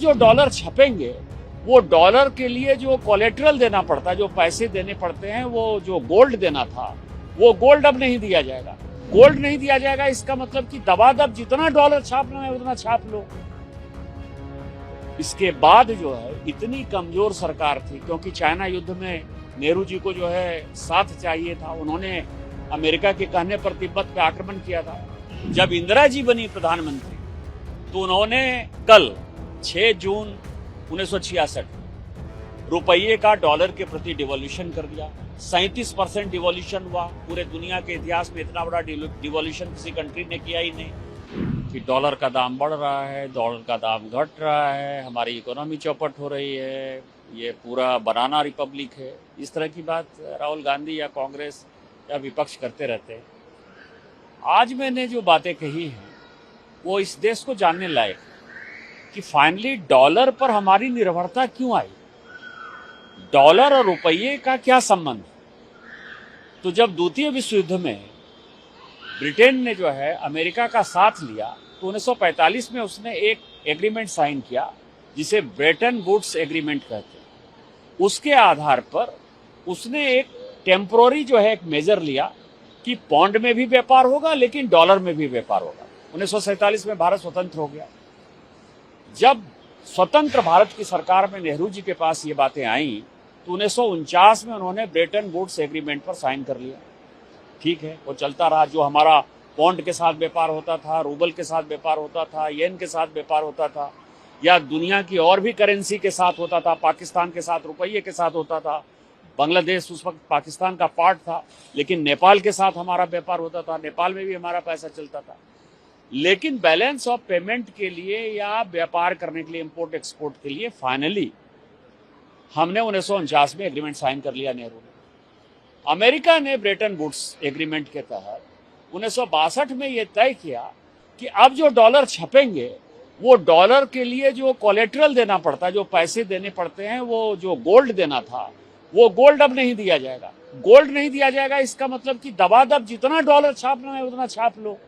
जो डॉलर छपेंगे वो डॉलर के लिए जो कोलेटरल देना पड़ता है, जो पैसे देने पड़ते हैं, वो जो गोल्ड देना था, वो गोल्ड अब नहीं दिया जाएगा। गोल्ड नहीं दिया जाएगा, इसका मतलब कि दबादब जितना डॉलर छापना है उतना छाप लो। इसके बाद जो है इतनी कमजोर सरकार थी, क्योंकि चाइना युद्ध में नेहरू जी को जो है साथ चाहिए था, उन्होंने अमेरिका के कहने पर तिब्बत पे आक्रमण किया था। जब इंदिरा जी बनी प्रधानमंत्री तो उन्होंने कल 6 जून 1966 रुपये का डॉलर के प्रति डिवॉल्यूशन कर दिया। 37% डिवॉल्यूशन हुआ। पूरे दुनिया के इतिहास में इतना बड़ा डिवॉल्यूशन किसी कंट्री ने किया ही नहीं। कि डॉलर का दाम बढ़ रहा है, डॉलर का दाम घट रहा है, हमारी इकोनॉमी चौपट हो रही है, ये पूरा बनाना रिपब्लिक है। इस तरह की बात राहुल गांधी या कांग्रेस या विपक्ष करते रहते हैं। आज मैंने जो बातें कही हैं वो इस देश को जानने लायक कि फाइनली डॉलर पर हमारी निर्भरता क्यों आई, डॉलर और रुपये का क्या संबंध। तो जब द्वितीय विश्व युद्ध में ब्रिटेन ने जो है अमेरिका का साथ लिया तो 1945 में उसने एक एग्रीमेंट साइन किया जिसे ब्रेटन वुड्स एग्रीमेंट कहते हैं। उसके आधार पर उसने एक टेम्पोररी जो है एक मेजर लिया कि पौंड में भी व्यापार होगा लेकिन डॉलर में भी व्यापार होगा। 1947 में भारत स्वतंत्र हो गया। जब स्वतंत्र भारत की सरकार में नेहरू जी के पास ये बातें आई तो 1949 में उन्होंने ब्रेटन वुड्स एग्रीमेंट पर साइन कर लिया। ठीक है, वो चलता रहा। जो हमारा पौंड के साथ व्यापार होता था, रूबल के साथ व्यापार होता था, येन के साथ व्यापार होता था, या दुनिया की और भी करेंसी के साथ होता था, पाकिस्तान के साथ रुपये के साथ होता था। बांग्लादेश उस वक्त पाकिस्तान का पार्ट था, लेकिन नेपाल के साथ हमारा व्यापार होता था, नेपाल में भी हमारा पैसा चलता था। लेकिन बैलेंस ऑफ पेमेंट के लिए या व्यापार करने के लिए, इंपोर्ट एक्सपोर्ट के लिए फाइनली हमने 1949 में एग्रीमेंट साइन कर लिया नेहरू ने। अमेरिका ने ब्रेटन वुड्स एग्रीमेंट के तहत 1962 में यह तय किया कि अब जो डॉलर छपेंगे वो डॉलर के लिए जो कोलेटरल देना पड़ता है, जो पैसे देने पड़ते हैं, वो जो गोल्ड देना था, वो गोल्ड अब नहीं दिया जाएगा। गोल्ड नहीं दिया जाएगा, इसका मतलब कि दबादब जितना डॉलर छापना है उतना छाप लो।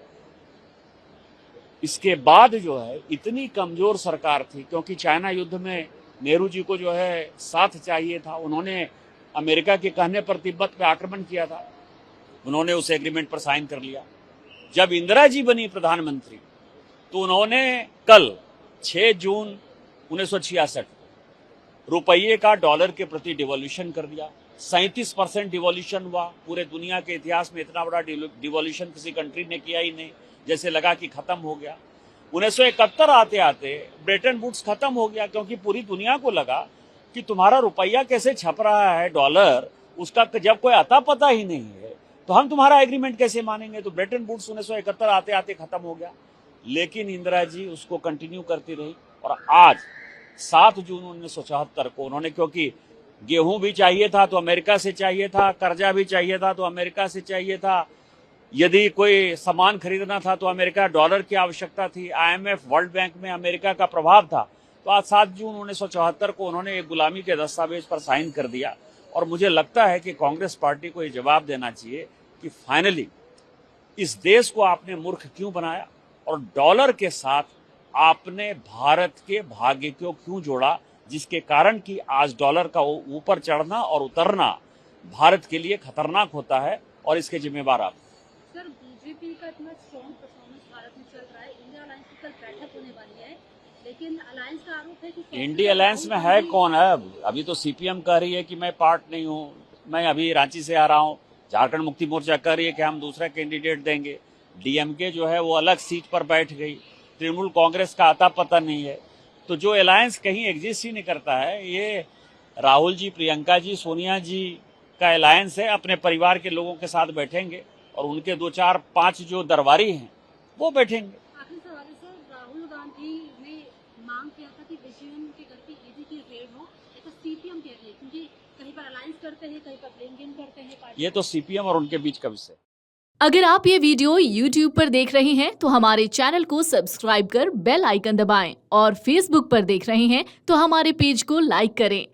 इसके बाद जो है इतनी कमजोर सरकार थी, क्योंकि चाइना युद्ध में नेहरू जी को जो है साथ चाहिए था, उन्होंने अमेरिका के कहने पर तिब्बत पे आक्रमण किया था, उन्होंने उस एग्रीमेंट पर साइन कर लिया। जब इंदिरा जी बनी प्रधानमंत्री तो उन्होंने कल 6 जून 1966 रुपये का डॉलर के प्रति डिवॉल्यूशन कर दिया। 37% डिवॉल्यूशन हुआ। पूरे दुनिया के इतिहास में इतना बड़ा डिवॉल्यूशन किसी कंट्री ने किया ही नहीं। जैसे लगा कि खत्म हो गया। 1971 आते आते ब्रेटन वुड्स खत्म हो गया, क्योंकि पूरी दुनिया को लगा कि तुम्हारा रुपया कैसे छप रहा है, डॉलर, उसका जब कोई अता पता ही नहीं है तो हम तुम्हारा एग्रीमेंट कैसे मानेंगे। तो ब्रेटन वुड्स 1971 आते आते खत्म हो गया। लेकिन इंदिरा जी उसको कंटिन्यू करती रही और आज 7 जून 1974 को उन्होंने, क्योंकि गेहूं भी चाहिए था तो अमेरिका से चाहिए था, कर्जा भी चाहिए था तो अमेरिका से चाहिए था, यदि कोई सामान खरीदना था तो अमेरिका डॉलर की आवश्यकता थी, IMF वर्ल्ड बैंक में अमेरिका का प्रभाव था, तो आज 7 जून 1974 को उन्होंने एक गुलामी के दस्तावेज पर साइन कर दिया। और मुझे लगता है कि कांग्रेस पार्टी को ये जवाब देना चाहिए कि फाइनली इस देश को आपने मूर्ख क्यों बनाया और डॉलर के साथ आपने भारत के भाग्य को क्यों जोड़ा, जिसके कारण कि आज डॉलर का ऊपर चढ़ना और उतरना भारत के लिए खतरनाक होता है और इसके जिम्मेवार आप। सर, बीजेपी का इतना स्ट्रॉन्ग परफॉर्मेंस भारत में चल रहा है। इंडिया अलायंस की कल बैठक होने वाली है, लेकिन अलायंस का आरोप है कि इंडिया अलायंस में है कौन है। अभी तो CPM कह रही है कि मैं पार्ट नहीं हूँ, मैं अभी रांची से आ रहा हूँ। झारखंड मुक्ति मोर्चा कह रही है कि हम दूसरा कैंडिडेट देंगे। DMK जो है वो अलग सीट पर बैठ गई। तृणमूल कांग्रेस का आता पता नहीं है। तो जो अलायंस कहीं एग्जिस्ट ही नहीं करता है, ये राहुल जी, प्रियंका जी, सोनिया जी का अलायंस है। अपने परिवार के लोगों के साथ बैठेंगे और उनके 2, 4, 5 जो दरबारी हैं वो बैठेंगे। आखिरी सवाल है सर, राहुल गांधी ने मांग किया था कि विजयन के घर की ईडी की रेड हो, तो CPM कह रही है, क्योंकि कहीं पर अलायंस करते हैं, कहीं पर ब्लेम गेम करते हैं। ये तो CPM और उनके बीच का विषय। अगर आप ये वीडियो YouTube पर देख रहे हैं तो हमारे चैनल को सब्सक्राइब कर बेल आइकन दबाएं और Facebook पर देख रहे हैं तो हमारे पेज को लाइक करें।